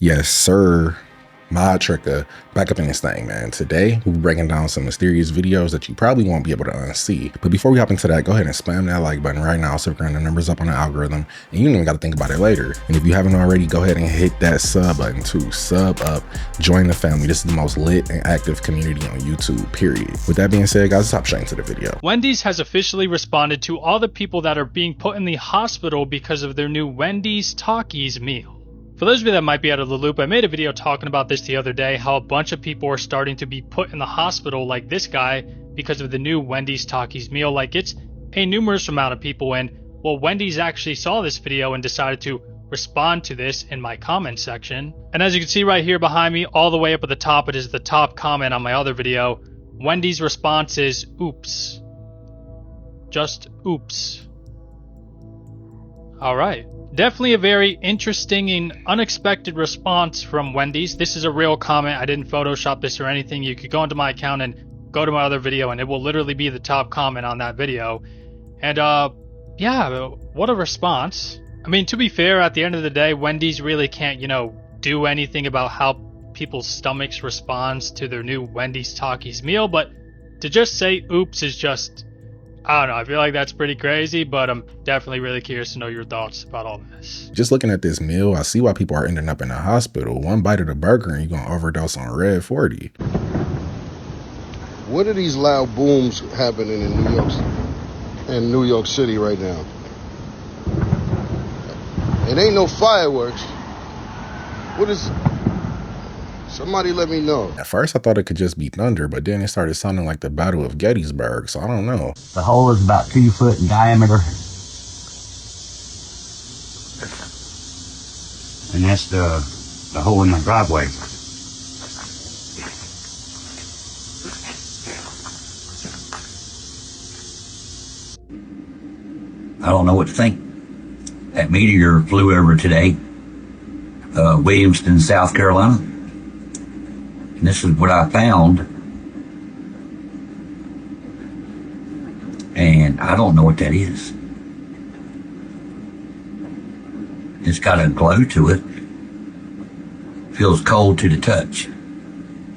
Yes, sir. Mod Tricker back up in this thing, man. Today, we're breaking down some mysterious videos that you probably won't be able to unsee. But before we hop into that, go ahead and spam that like button right now so we can run the numbers up on the algorithm. And you don't even got to think about it later. And if you haven't already, go ahead and hit that sub button too. Sub up, join the family. This is the most lit and active community on YouTube, period. With that being said, guys, let's hop straight into the video. Wendys has officially responded to all the people that are being put in the hospital because of their new Wendys Talkies meal. For those of you that might be out of the loop, I made a video talking about this the other day, how a bunch of people are starting to be put in the hospital like this guy because of the new Wendys Talkies meal. Like, it's a numerous amount of people, and well, Wendys actually saw this video and decided to respond to this in my comment section. And as you can see right here behind me, all the way up at the top, it is the top comment on my other video. Wendys' response is, oops. Just oops. Alright. Definitely a very interesting and unexpected response from Wendys. This is a real comment. I didn't Photoshop this or anything. You could go into my account and go to my other video and it will literally be the top comment on that video. And yeah, what a response. I mean, to be fair, at the end of the day, Wendys really can't, do anything about how people's stomachs responds to their new Wendys Talkies meal, but to just say oops is just, I don't know, I feel like that's pretty crazy, but I'm definitely really curious to know your thoughts about all this. Just looking at this meal, I see why people are ending up in the hospital. One bite of the burger and you're gonna overdose on Red 40. What are these loud booms happening in New York City right now? It ain't no fireworks. What is... Somebody let me know. At first I thought it could just be thunder, but then it started sounding like the Battle of Gettysburg, so I don't know. The hole is about 2 foot in diameter. And that's the hole in my driveway. I don't know what to think. That meteor flew over today, Williamston, South Carolina. And this is what I found. And I don't know what that is. It's got a glow to it. Feels cold to the touch.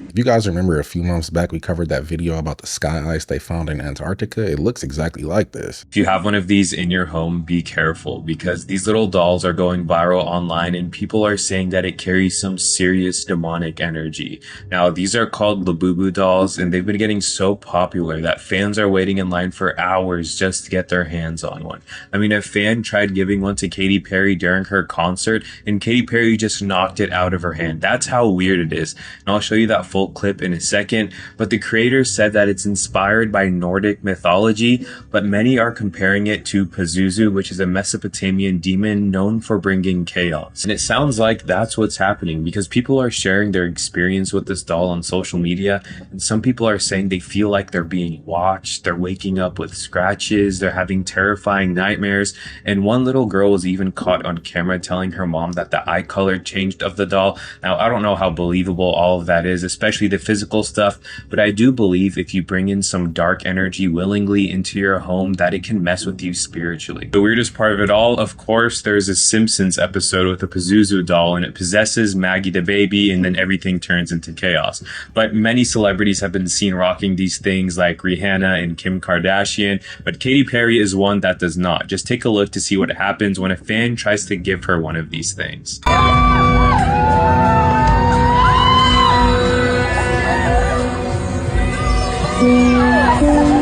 If you guys remember a few months back, we covered that video about the sky ice they found in Antarctica. It looks exactly like this. If you have one of these in your home, be careful because these little dolls are going viral online and people are saying that it carries some serious demonic energy. Now, these are called Labubu dolls and they've been getting so popular that fans are waiting in line for hours just to get their hands on one. I mean, a fan tried giving one to Katy Perry during her concert and Katy Perry just knocked it out of her hand. That's how weird it is. And I'll show you that full clip in a second, but the creator said that it's inspired by Nordic mythology, but many are comparing it to Pazuzu, which is a Mesopotamian demon known for bringing chaos. And it sounds like that's what's happening because people are sharing their experience with this doll on social media, and some people are saying they feel like they're being watched, they're waking up with scratches, they're having terrifying nightmares, and one little girl was even caught on camera telling her mom that the eye color changed of the doll. Now, I don't know how believable all of that is, especially the physical stuff, but I do believe if you bring in some dark energy willingly into your home that it can mess with you spiritually. The weirdest part of it all, of course, there's a Simpsons episode with a Pazuzu doll and it possesses Maggie the baby and then everything turns into chaos. But many celebrities have been seen rocking these things like Rihanna and Kim Kardashian, but Katy Perry is one that does not. Just take a look to see what happens when a fan tries to give her one of these things.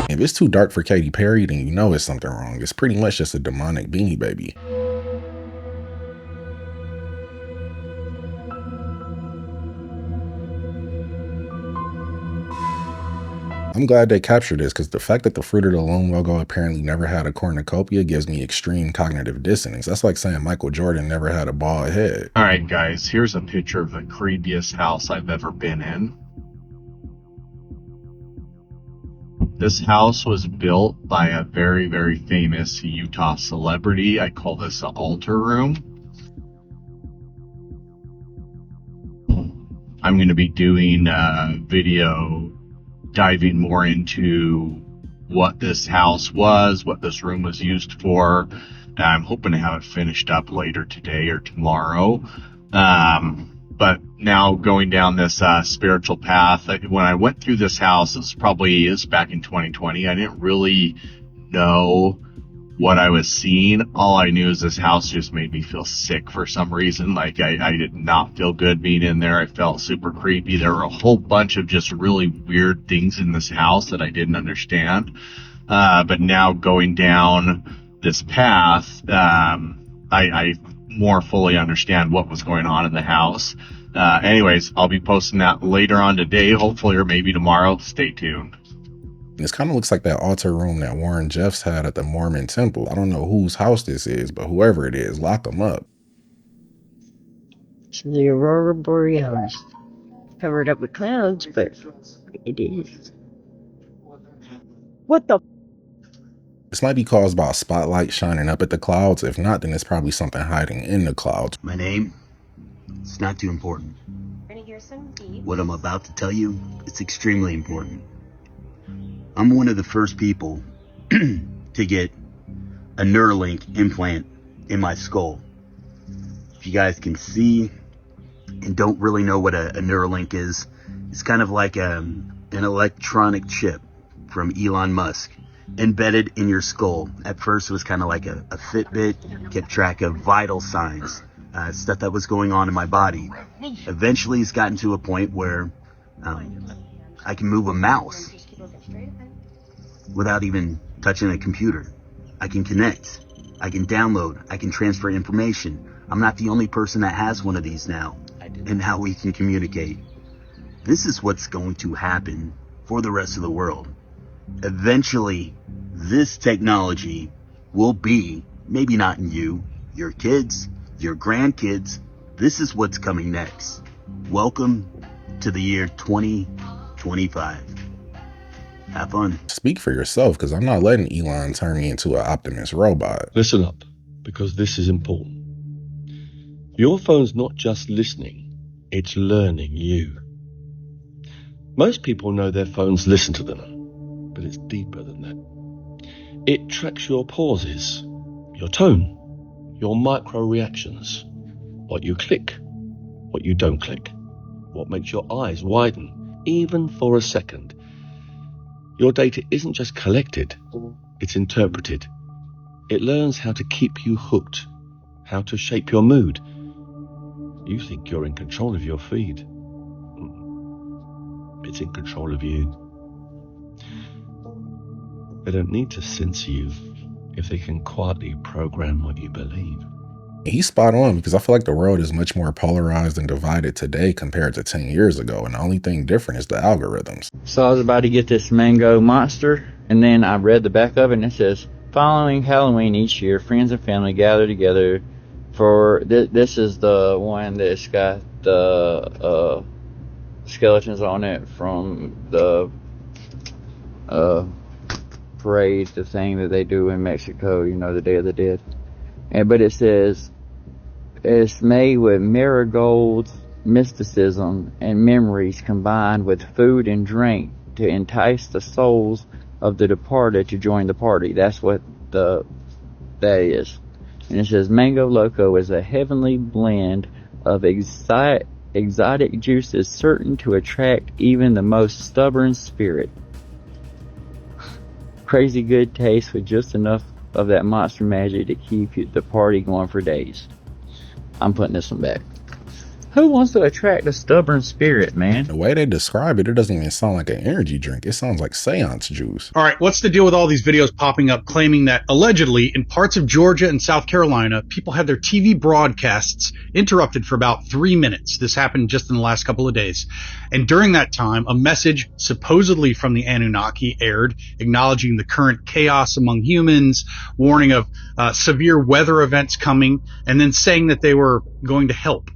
If it's too dark for Katy Perry, then you know it's something wrong. It's pretty much just a demonic Beanie Baby. I'm glad they captured this because the fact that the Fruit of the Loom logo apparently never had a cornucopia gives me extreme cognitive dissonance. That's like saying Michael Jordan never had a bald head. All right, guys, here's a picture of the creepiest house I've ever been in. This house was built by a very, very famous Utah celebrity. I call this an altar room. I'm going to be doing a video diving more into what this house was, what this room was used for. I'm hoping to have it finished up later today or tomorrow. But now going down this spiritual path, when I went through this house, it was back in 2020. I didn't really know what I was seeing. All I knew is this house just made me feel sick for some reason. Like I did not feel good being in there. I felt super creepy. There were a whole bunch of just really weird things in this house that I didn't understand. But now going down this path, I more fully understand what was going on in the house. Anyways, I'll be posting that later on today, hopefully, or maybe tomorrow. Stay tuned. This kind of looks like that altar room that Warren Jeffs had at the Mormon temple. I don't know whose house this is, but whoever it is, lock them up. It's the Aurora Borealis. Covered up with clouds, but it is. What the? This might be caused by a spotlight shining up at the clouds. If not, then it's probably something hiding in the clouds. My name? It's not too important. What I'm about to tell you, it's extremely important. I'm one of the first people to get a Neuralink implant in my skull. If you guys can see and don't really know what a Neuralink is, it's kind of like an electronic chip from Elon Musk embedded in your skull. At first it was kind of like a Fitbit, kept track of vital signs, stuff that was going on in my body. Eventually it's gotten to a point where I can move a mouse without even touching a computer. I can connect, I can download, I can transfer information. I'm not the only person that has one of these now, and how we can communicate. This is what's going to happen for the rest of the world. Eventually, this technology will be, maybe not in you, your kids, your grandkids. This is what's coming next. Welcome to the year 2025. Have fun. Speak for yourself, because I'm not letting Elon turn me into an Optimus robot. Listen up, because this is important. Your phone's not just listening, it's learning you. Most people know their phones listen to them, but it's deeper than that. It tracks your pauses, your tone, your micro reactions, what you click, what you don't click, what makes your eyes widen, even for a second. Your data isn't just collected, it's interpreted. It learns how to keep you hooked, how to shape your mood. You think you're in control of your feed. It's in control of you. They don't need to censor you if they can quietly program what you believe. He's spot on, because I feel like the world is much more polarized and divided today compared to 10 years ago, and the only thing different is the algorithms. So I was about to get this mango monster, and then I read the back of it, and it says, following Halloween each year, friends and family gather together for, this is the one that's got the skeletons on it from the parade, the thing that they do in Mexico, you know, the Day of the Dead. But it says, it's made with marigolds, mysticism, and memories combined with food and drink to entice the souls of the departed to join the party. That's what that is. And it says, Mango Loco is a heavenly blend of exotic juices certain to attract even the most stubborn spirit. Crazy good taste with just enough of that monster magic to keep the party going for days. I'm putting this one back. Who wants to attract a stubborn spirit, man? The way they describe it, it doesn't even sound like an energy drink. It sounds like seance juice. All right, what's the deal with all these videos popping up claiming that allegedly in parts of Georgia and South Carolina, people had their TV broadcasts interrupted for about 3 minutes? This happened just in the last couple of days. And during that time, a message supposedly from the Anunnaki aired, acknowledging the current chaos among humans, warning of severe weather events coming, and then saying that they were going to help.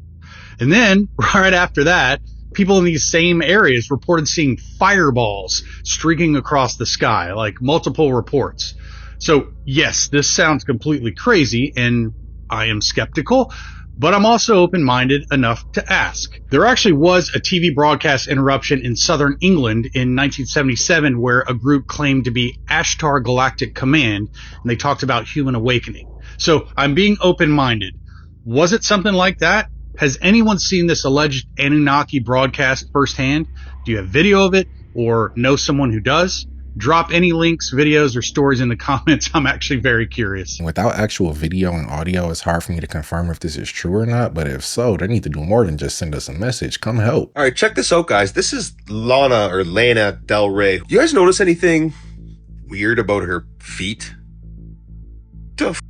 And then, right after that, people in these same areas reported seeing fireballs streaking across the sky, like multiple reports. So, yes, this sounds completely crazy, and I am skeptical, but I'm also open-minded enough to ask. There actually was a TV broadcast interruption in southern England in 1977 where a group claimed to be Ashtar Galactic Command, and they talked about human awakening. So, I'm being open-minded. Was it something like that? Has anyone seen this alleged Anunnaki broadcast firsthand? Do you have video of it or know someone who does? Drop any links, videos, or stories in the comments. I'm actually very curious. Without actual video and audio, it's hard for me to confirm if this is true or not, but if so, they need to do more than just send us a message. Come help. All right, check this out, guys. This is Lana Del Rey. You guys notice anything weird about her feet? What the f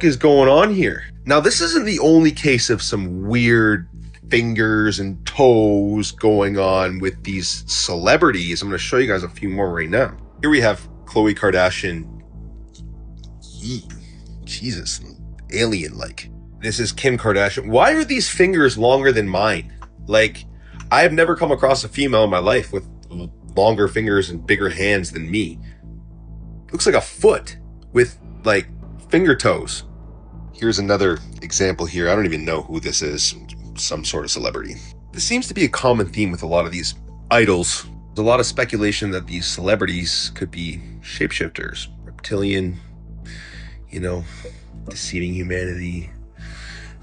is going on here? Now, this isn't the only case of some weird fingers and toes going on with these celebrities. I'm going to show you guys a few more right now. Here we have Khloe Kardashian. Jesus, alien-like. This is Kim Kardashian. Why are these fingers longer than mine? Like, I have never come across a female in my life with longer fingers and bigger hands than me. Looks like a foot with, like, finger toes. Here's another example here. I don't even know who this is. Some sort of celebrity. This seems to be a common theme with a lot of these idols. There's a lot of speculation that these celebrities could be shapeshifters, reptilian, you know, deceiving humanity,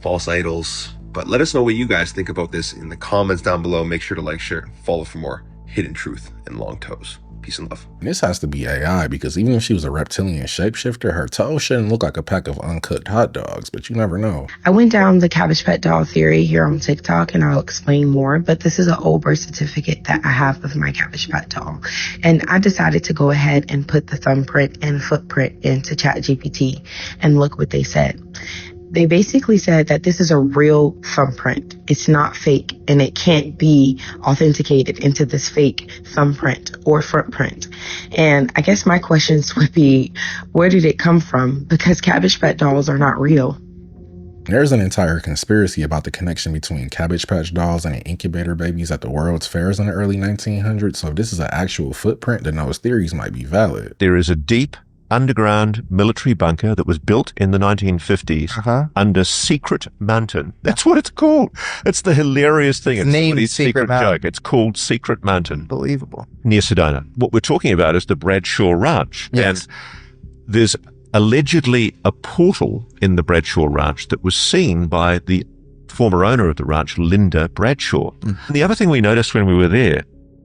false idols. But let us know what you guys think about this in the comments down below. Make sure to like, share, follow for more hidden truth and long toes. Peace and love. This has to be AI, because even if she was a reptilian shapeshifter, her toes shouldn't look like a pack of uncooked hot dogs, but you never know. I went down the Cabbage Pet Doll theory here on TikTok, and I'll explain more, but this is an old birth certificate that I have of my Cabbage Pet Doll. And I decided to go ahead and put the thumbprint and footprint into ChatGPT, and look what they said. They basically said that this is a real thumbprint. It's not fake, and it can't be authenticated into this fake thumbprint or footprint. And I guess my questions would be, where did it come from? Because Cabbage Pet Dolls are not real. There's an entire conspiracy about the connection between Cabbage Patch Dolls and incubator babies at the World's Fairs in the early 1900s. So if this is an actual footprint, then those theories might be valid. There is a deep underground military bunker that was built in the 1950s under Secret Mountain. That's what it's called. It's the hilarious thing. It's named Secret joke. It's called Secret Mountain. Unbelievable. Near Sedona. What we're talking about is the Bradshaw Ranch. Yes. And there's allegedly a portal in the Bradshaw Ranch that was seen by the former owner of the ranch, Linda Bradshaw. And the other thing we noticed when we were there,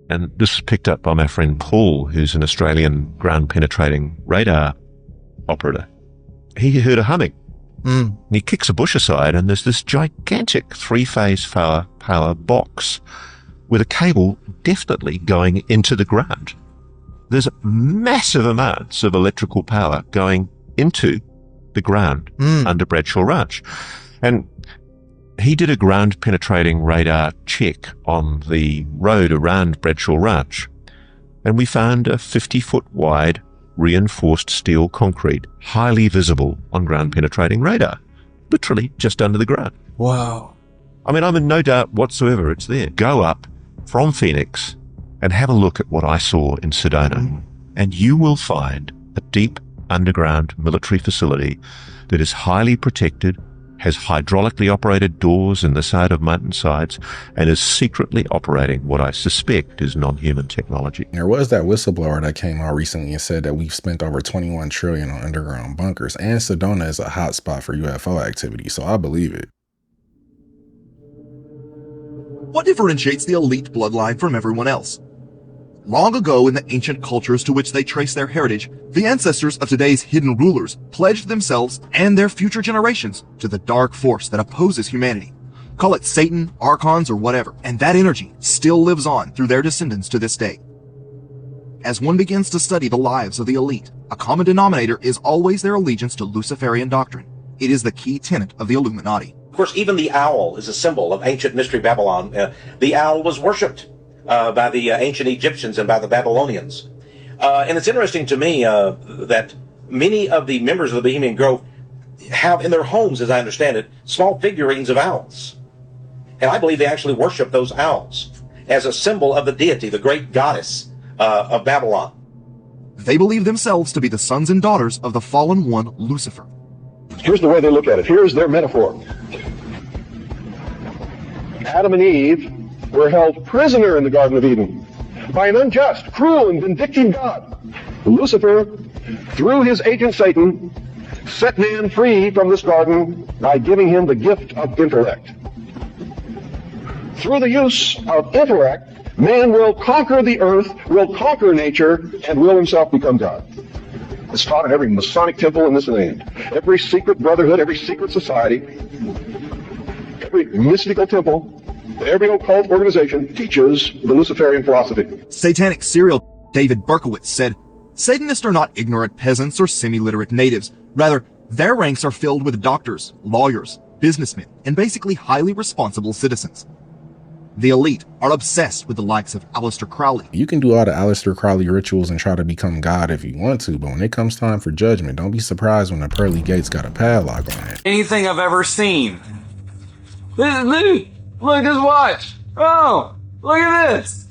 and this was picked up by my friend Paul, who's an Australian ground-penetrating radar operator. He heard a humming. And he kicks a bush aside, and there's this gigantic three-phase power box with a cable definitely going into the ground. There's massive amounts of electrical power going into the ground under Bradshaw Ranch. And he did a ground-penetrating radar check on the road around Bradshaw Ranch, and we found a 50-foot wide reinforced steel concrete, highly visible on ground-penetrating radar, literally just under the ground. Wow. I mean, I'm in no doubt whatsoever it's there. Go up from Phoenix and have a look at what I saw in Sedona, and you will find a deep underground military facility that is highly protected, has hydraulically operated doors in the side of mountainsides, and is secretly operating what I suspect is non-human technology. There was that whistleblower that came out recently and said that we've spent over $21 trillion on underground bunkers, and Sedona is a hot spot for UFO activity, so I believe it. What differentiates the elite bloodline from everyone else? Long ago, in the ancient cultures to which they trace their heritage, the ancestors of today's hidden rulers pledged themselves and their future generations to the dark force that opposes humanity. Call it Satan, archons, or whatever, and that energy still lives on through their descendants to this day. As one begins to study the lives of the elite, a common denominator is always their allegiance to Luciferian doctrine. It is the key tenet of the Illuminati. Of course, even the owl is a symbol of ancient mystery Babylon. The owl was worshipped by the ancient Egyptians and by the Babylonians. And it's interesting to me that many of the members of the Bohemian Grove have in their homes, as I understand it, small figurines of owls. And I believe they actually worship those owls as a symbol of the deity, the great goddess of Babylon. They believe themselves to be the sons and daughters of the fallen one, Lucifer. Here's the way they look at it. Here's their metaphor. Adam and Eve were held prisoner in the Garden of Eden by an unjust, cruel, and vindictive God. Lucifer, through his agent Satan, set man free from this garden by giving him the gift of intellect. through the use of intellect, man will conquer the earth, will conquer nature, and will himself become God. It's taught in every Masonic temple in this land, every secret brotherhood, every secret society, every mystical temple, every occult organization teaches the Luciferian philosophy. Satanic serial David Berkowitz said, Satanists are not ignorant peasants or semi-literate natives. Rather, their ranks are filled with doctors, lawyers, businessmen, and basically highly responsible citizens. The elite are obsessed with the likes of Aleister Crowley. You can do all the Aleister Crowley rituals and try to become God if you want to, but when it comes time for judgment, don't be surprised when the pearly gates got a padlock on it. Anything I've ever seen. This is me. Look, just watch. Oh, look at this.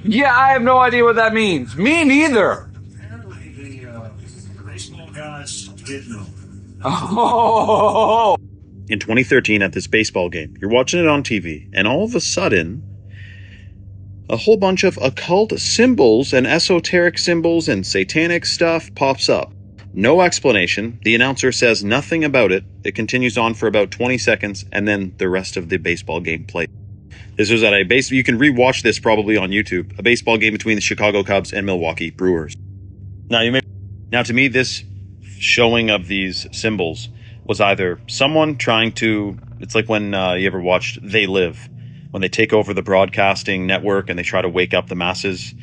Yeah, I have no idea what that means. Me neither. Apparently the baseball guys did know. Oh. In 2013 at this baseball game, you're watching it on TV, and all of a sudden, a whole bunch of occult symbols and esoteric symbols and satanic stuff pops up. No explanation. The announcer says nothing about it. It continues on for about 20 seconds, and then the rest of the baseball game plays. This was at a base. You can rewatch this probably on YouTube. A baseball game between the Chicago Cubs and Milwaukee Brewers. Now, to me, this showing of these symbols was either someone trying to. It's like when you ever watched They Live, when they take over the broadcasting network and they try to wake up the masses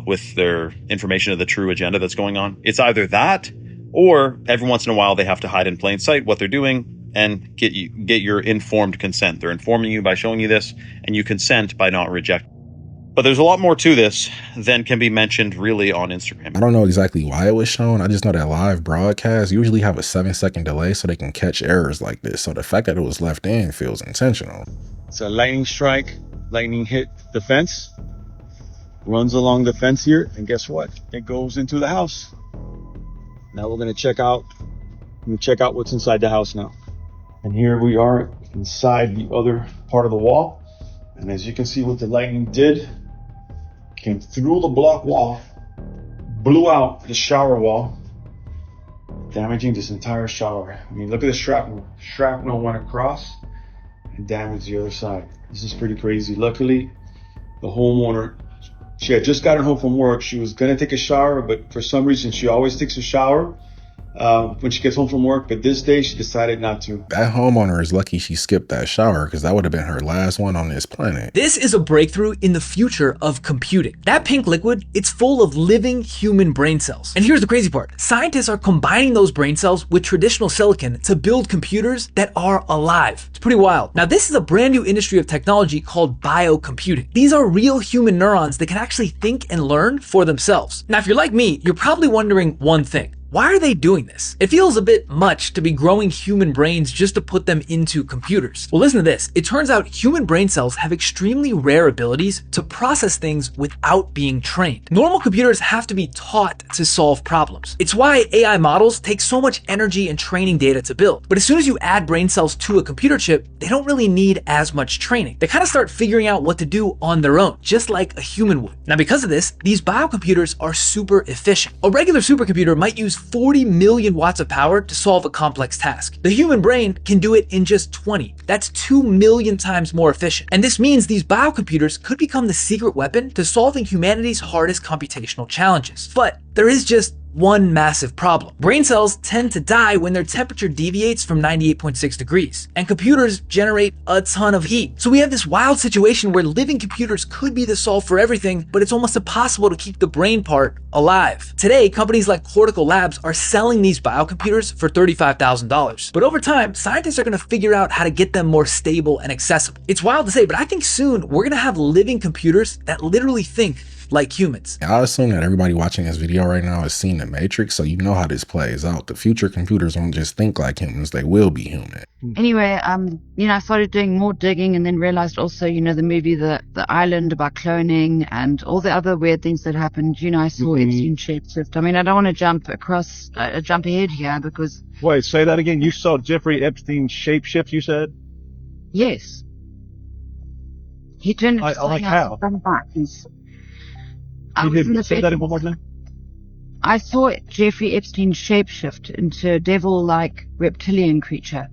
with their information of the true agenda that's going on. It's either that, or every once in a while they have to hide in plain sight what they're doing and get your informed consent. They're informing you by showing you this, and you consent by not rejecting. But there's a lot more to this than can be mentioned really on Instagram. I don't know exactly why it was shown. I just know that live broadcasts usually have a 7-second delay so they can catch errors like this. So the fact that it was left in feels intentional. It's a lightning strike. Lightning hit the fence, runs along the fence here, and guess what? It goes into the house. Now we're going to check out what's inside the house now. And here we are inside the other part of the wall. And as you can see what the lightning did, came through the block wall, blew out the shower wall, damaging this entire shower. I mean, look at the shrapnel. Shrapnel went across and damaged the other side. This is pretty crazy. Luckily, the homeowner, she had just gotten home from work. She was going to take a shower, but for some reason, she always takes a shower when she gets home from work, but this day she decided not to. That homeowner is lucky she skipped that shower, because that would have been her last one on this planet. This is a breakthrough in the future of computing. That pink liquid, it's full of living human brain cells. And here's the crazy part. Scientists are combining those brain cells with traditional silicon to build computers that are alive. It's pretty wild. Now, this is a brand new industry of technology called biocomputing. These are real human neurons that can actually think and learn for themselves. Now, if you're like me, you're probably wondering one thing. Why are they doing this? It feels a bit much to be growing human brains just to put them into computers. Well, listen to this. It turns out human brain cells have extremely rare abilities to process things without being trained. Normal computers have to be taught to solve problems. It's why AI models take so much energy and training data to build. But as soon as you add brain cells to a computer chip, they don't really need as much training. They kind of start figuring out what to do on their own, just like a human would. Now, because of this, these biocomputers are super efficient. A regular supercomputer might use 40 million watts of power to solve a complex task. The human brain can do it in just 20. That's 2 million times more efficient. And this means these biocomputers could become the secret weapon to solving humanity's hardest computational challenges. But there is just one massive problem. Brain cells tend to die when their temperature deviates from 98.6 degrees, and computers generate a ton of heat. So we have this wild situation where living computers could be the solve for everything, but it's almost impossible to keep the brain part alive. Today, companies like Cortical Labs are selling these biocomputers for $35,000. But over time, scientists are going to figure out how to get them more stable and accessible. It's wild to say, but I think soon we're going to have living computers that literally think like humans. I assume that everybody watching this video right now has seen The Matrix, so you know how this plays out. The future computers won't just think like humans, they will be human. Anyway, I started doing more digging and then realized also, the movie The Island about cloning and all the other weird things that happened. I saw Epstein Shapeshift. I mean, I don't want to jump ahead here because... Wait, say that again. You saw Jeffrey Epstein Shapeshift, you said? Yes. He turned like how? Say that one more time. I saw Jeffrey Epstein shapeshift into a devil-like reptilian creature.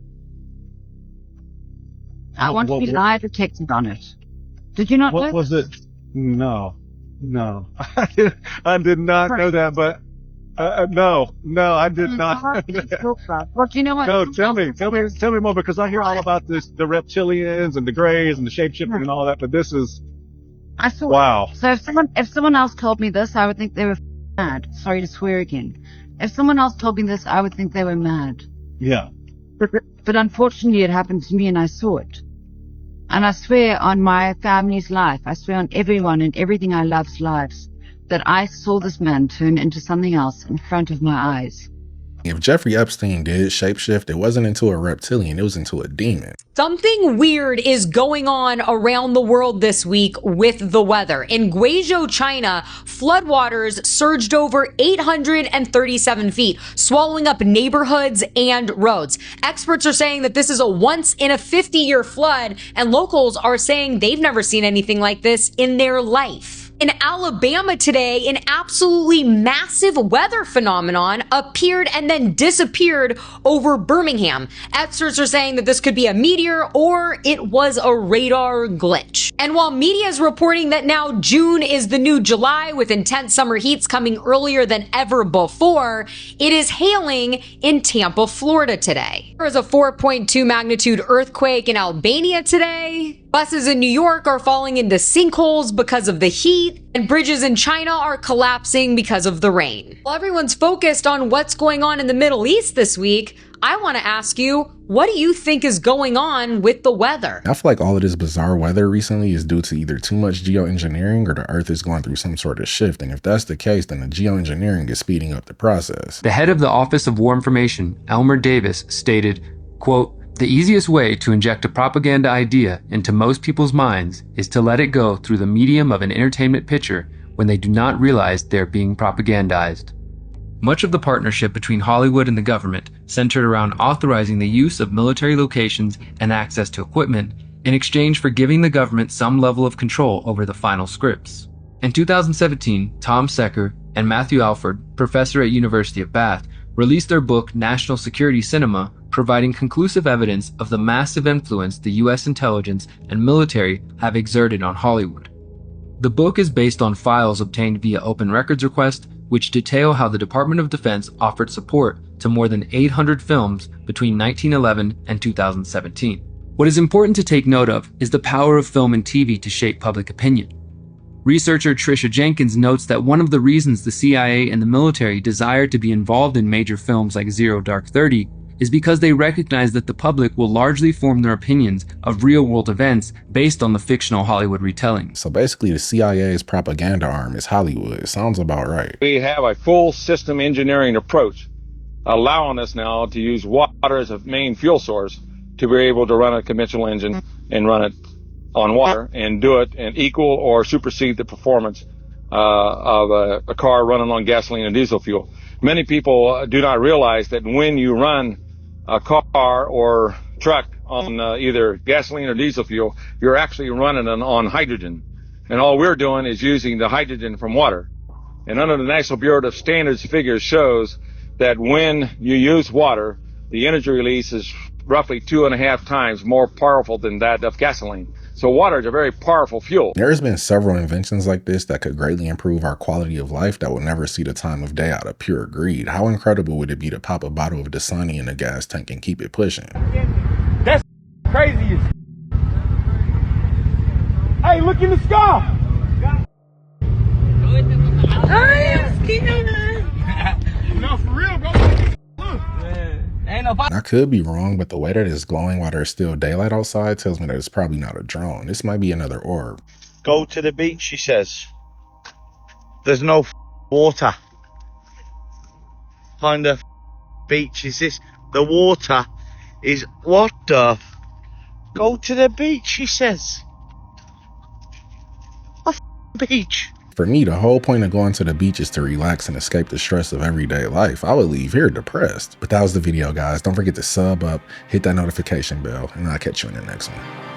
I want to be lie detected on it. Did you not know? What was it? No. I did not know that, but no, I did not. Well, do you know what? No, tell me more, because I hear all about this, the reptilians and the grays and the shapeshifting and all that, but this is, wow. So if someone else told me this, I would think they were mad. Sorry to swear again. If someone else told me this, I would think they were mad. Yeah. But unfortunately, it happened to me and I saw it. And I swear on my family's life, I swear on everyone and everything I love's lives, that I saw this man turn into something else in front of my eyes. If Jeffrey Epstein did shapeshift, it wasn't into a reptilian, it was into a demon. Something weird is going on around the world this week with the weather. In Guizhou, China, floodwaters surged over 837 feet, swallowing up neighborhoods and roads. Experts are saying that this is a once-in-a-50-year flood, and locals are saying they've never seen anything like this in their life. In Alabama today, an absolutely massive weather phenomenon appeared and then disappeared over Birmingham. Experts are saying that this could be a meteor or it was a radar glitch. And while media is reporting that now June is the new July with intense summer heats coming earlier than ever before, it is hailing in Tampa, Florida today. There was a 4.2 magnitude earthquake in Albania today. Buses in New York are falling into sinkholes because of the heat, and bridges in China are collapsing because of the rain. While everyone's focused on what's going on in the Middle East this week, I want to ask you, what do you think is going on with the weather? I feel like all of this bizarre weather recently is due to either too much geoengineering or the Earth is going through some sort of shift, and if that's the case, then the geoengineering is speeding up the process. The head of the Office of War Information, Elmer Davis, stated, quote, "The easiest way to inject a propaganda idea into most people's minds is to let it go through the medium of an entertainment picture when they do not realize they're being propagandized." Much of the partnership between Hollywood and the government centered around authorizing the use of military locations and access to equipment in exchange for giving the government some level of control over the final scripts. In 2017, Tom Secker and Matthew Alford, professor at University of Bath, released their book National Security Cinema, providing conclusive evidence of the massive influence the US intelligence and military have exerted on Hollywood. The book is based on files obtained via open records request, which detail how the Department of Defense offered support to more than 800 films between 1911 and 2017. What is important to take note of is the power of film and TV to shape public opinion. Researcher Tricia Jenkins notes that one of the reasons the CIA and the military desire to be involved in major films like Zero Dark 30 is because they recognize that the public will largely form their opinions of real-world events based on the fictional Hollywood retelling. So basically the CIA's propaganda arm is Hollywood. It sounds about right. We have a full system engineering approach, allowing us now to use water as a main fuel source to be able to run a conventional engine and run it on water and do it and equal or supersede the performance of a car running on gasoline and diesel fuel. Many people do not realize that when you run a car or truck on either gasoline or diesel fuel, you're actually running it on hydrogen. And all we're doing is using the hydrogen from water. And under the National Bureau of Standards figures shows that when you use water, the energy release is roughly 2.5 times more powerful than that of gasoline. So water is a very powerful fuel. There's been several inventions like this that could greatly improve our quality of life that will never see the time of day out of pure greed. How incredible would it be to pop a bottle of Dasani in a gas tank and keep it pushing? That's crazy. Hey, look in the sky. I am scared. No, for real, bro. Look. I could be wrong, but the way that it's glowing while there's still daylight outside tells me that it's probably not a drone. This might be another orb. Go to the beach, she says. There's no water on the beach. Is this the water? Is what the? Go to the beach, she says. What beach? For me, the whole point of going to the beach is to relax and escape the stress of everyday life. I would leave here depressed. But that was the video, guys. Don't forget to sub up, hit that notification bell, and I'll catch you in the next one.